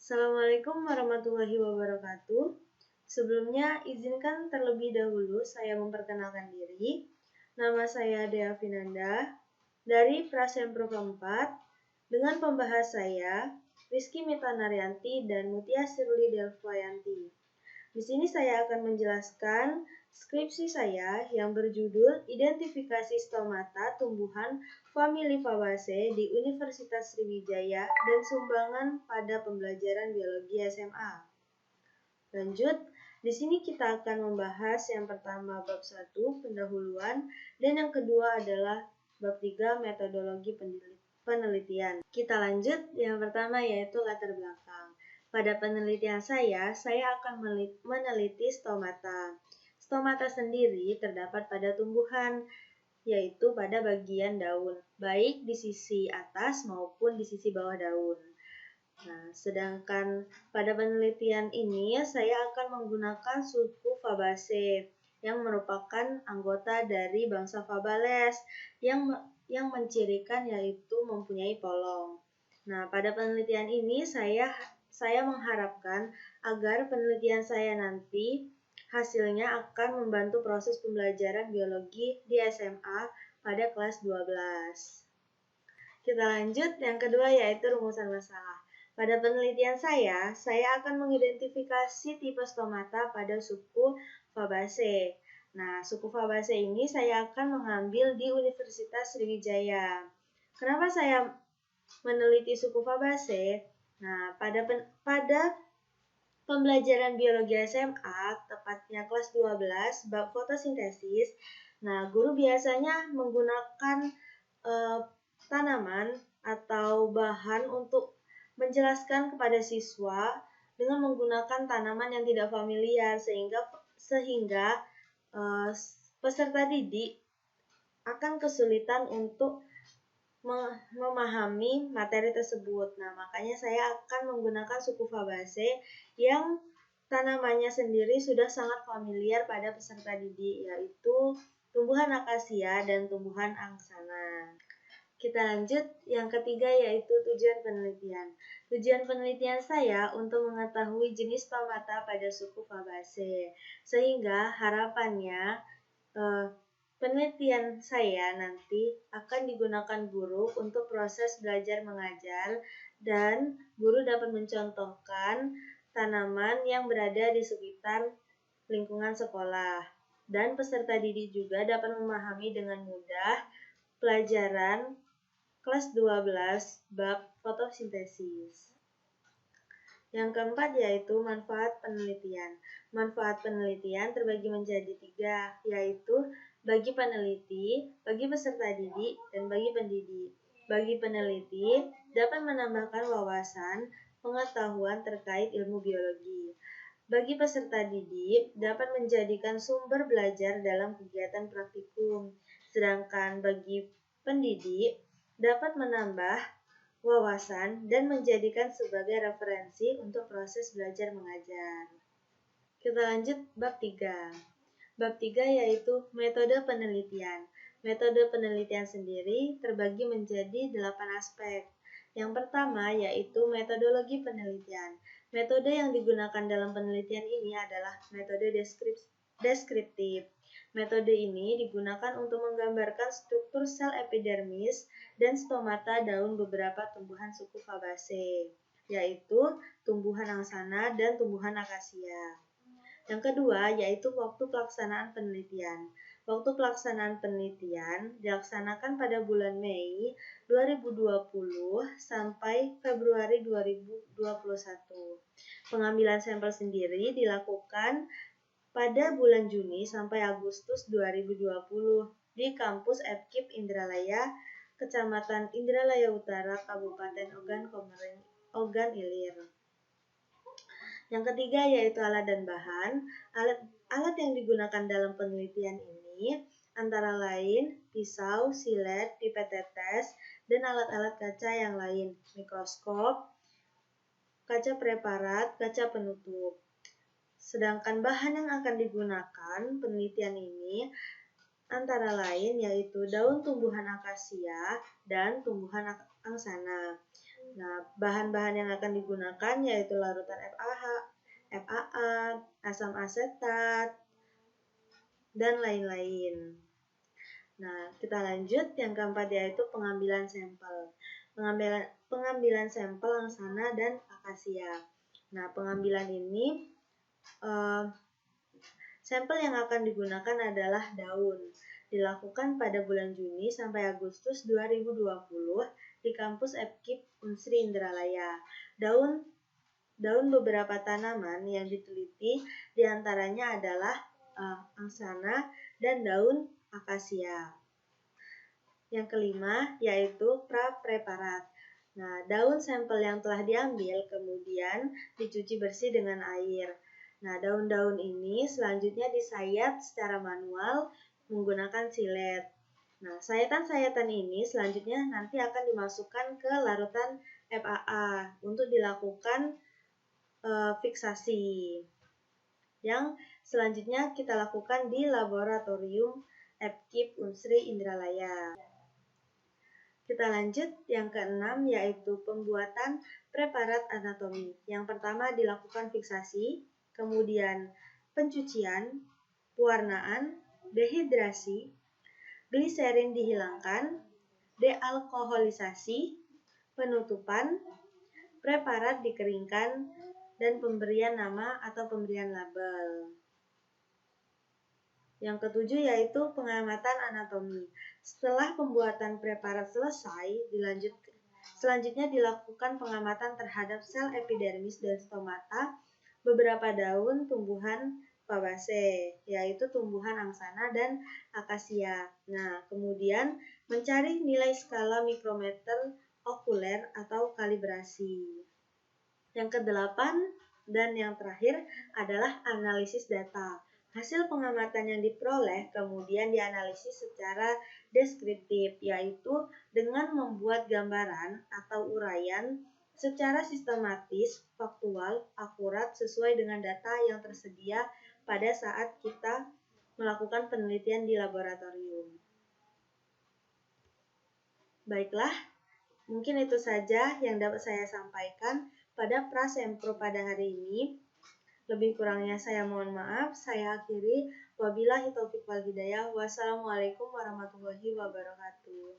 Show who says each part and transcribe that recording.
Speaker 1: Assalamualaikum warahmatullahi wabarakatuh. Sebelumnya, izinkan terlebih dahulu saya memperkenalkan diri. Nama saya Dea Vinanda dari Prasempro keempat dengan pembahas saya Rizky Mita Naryanti dan Mutia Sirli Delvayanti. Di sini saya akan menjelaskan skripsi saya yang berjudul Identifikasi Stomata Tumbuhan Famili Fabaceae di Universitas Sriwijaya dan Sumbangan pada Pembelajaran Biologi SMA. Lanjut, di sini kita akan membahas yang pertama bab 1 pendahuluan dan yang kedua adalah bab 3 metodologi penelitian. Kita lanjut, yang pertama yaitu latar belakang. Pada penelitian saya akan meneliti stomata. Stomata sendiri terdapat pada tumbuhan, yaitu pada bagian daun, baik di sisi atas maupun di sisi bawah daun. Nah, sedangkan pada penelitian ini saya akan menggunakan suku Fabaceae yang merupakan anggota dari bangsa Fabales yang mencirikan yaitu mempunyai polong. Nah, pada penelitian ini saya mengharapkan agar penelitian saya nanti hasilnya akan membantu proses pembelajaran biologi di SMA pada kelas 12. Kita lanjut, yang kedua yaitu rumusan masalah. Pada penelitian saya akan mengidentifikasi tipe stomata pada suku Fabaceae. Nah, suku Fabaceae ini saya akan mengambil di Universitas Sriwijaya. Kenapa saya meneliti suku Fabaceae? Nah, pada pembelajaran biologi SMA, tepatnya kelas 12, bab fotosintesis, nah, guru biasanya menggunakan tanaman atau bahan untuk menjelaskan kepada siswa dengan menggunakan tanaman yang tidak familiar sehingga peserta didik akan kesulitan untuk memahami materi tersebut. Nah, makanya saya akan menggunakan suku Fabaceae yang tanamannya sendiri sudah sangat familiar pada peserta didik, yaitu tumbuhan akasia dan tumbuhan angsana. Kita lanjut, yang ketiga yaitu tujuan penelitian. Tujuan penelitian saya untuk mengetahui jenis stomata pada suku Fabaceae, sehingga harapannya penelitian saya nanti akan digunakan guru untuk proses belajar mengajar dan guru dapat mencontohkan tanaman yang berada di sekitar lingkungan sekolah dan peserta didik juga dapat memahami dengan mudah pelajaran kelas 12 bab fotosintesis. Yang keempat yaitu manfaat penelitian. Manfaat penelitian terbagi menjadi 3, yaitu bagi peneliti, bagi peserta didik, dan bagi pendidik. Bagi peneliti, dapat menambahkan wawasan, pengetahuan terkait ilmu biologi. Bagi peserta didik, dapat menjadikan sumber belajar dalam kegiatan praktikum. Sedangkan bagi pendidik, dapat menambah wawasan dan menjadikan sebagai referensi untuk proses belajar mengajar. Kita lanjut bab 3. Bab 3 yaitu metode penelitian. Metode penelitian sendiri terbagi menjadi 8 aspek. Yang pertama yaitu metodologi penelitian. Metode yang digunakan dalam penelitian ini adalah metode deskriptif. Metode ini digunakan untuk menggambarkan struktur sel epidermis dan stomata daun beberapa tumbuhan suku Fabaceae, yaitu tumbuhan angsana dan tumbuhan akasia. Yang kedua yaitu waktu pelaksanaan penelitian. Waktu pelaksanaan penelitian dilaksanakan pada bulan Mei 2020 sampai Februari 2021. Pengambilan sampel sendiri dilakukan pada bulan Juni sampai Agustus 2020 di kampus FKIP Indralaya, Kecamatan Indralaya Utara, Kabupaten Ogan Ilir. Yang ketiga yaitu alat dan bahan. Alat yang digunakan dalam penelitian ini antara lain pisau, silet, pipet tetes, dan alat-alat kaca yang lain, mikroskop, kaca preparat, kaca penutup. Sedangkan bahan yang akan digunakan penelitian ini antara lain yaitu daun tumbuhan akasia dan tumbuhan angsana. Nah, bahan-bahan yang akan digunakan yaitu larutan FAA, asam asetat, dan lain-lain. Nah, kita lanjut yang keempat yaitu pengambilan sampel. Pengambilan sampel angsana dan akasia. Nah, pengambilan ini sampel yang akan digunakan adalah daun. Dilakukan pada bulan Juni sampai Agustus 2020 di kampus FKIP Unsri Indralaya. Daun beberapa tanaman yang diteliti diantaranya adalah angsana dan daun akasia. Yang kelima yaitu pra-preparat. Nah, daun sampel yang telah diambil kemudian dicuci bersih dengan air. Nah, daun-daun ini selanjutnya disayat secara manual menggunakan silet. Nah, sayatan-sayatan ini selanjutnya nanti akan dimasukkan ke larutan FAA untuk dilakukan fiksasi. Yang selanjutnya kita lakukan di laboratorium FKIP Unsri Indralaya. Kita lanjut yang keenam yaitu pembuatan preparat anatomi. Yang pertama dilakukan fiksasi, kemudian pencucian, pewarnaan, dehidrasi, gliserin dihilangkan, dealkoholisasi, penutupan, preparat dikeringkan, dan pemberian nama atau pemberian label. Yang ketujuh yaitu pengamatan anatomi. Setelah pembuatan preparat selesai, selanjutnya dilakukan pengamatan terhadap sel epidermis dan stomata beberapa daun tumbuhan Fabaceae, yaitu tumbuhan angsana dan akasia. Nah, kemudian mencari nilai skala mikrometer okuler atau kalibrasi. Yang kedelapan dan yang terakhir adalah analisis data. Hasil pengamatan yang diperoleh kemudian dianalisis secara deskriptif, yaitu dengan membuat gambaran atau uraian secara sistematis, faktual, akurat, sesuai dengan data yang tersedia pada saat kita melakukan penelitian di laboratorium. Baiklah, mungkin itu saja yang dapat saya sampaikan pada Prasempro pada hari ini. Lebih kurangnya saya mohon maaf. Saya akhiri. Wabillahi taufiq wal hidayah. Wassalamualaikum warahmatullahi wabarakatuh.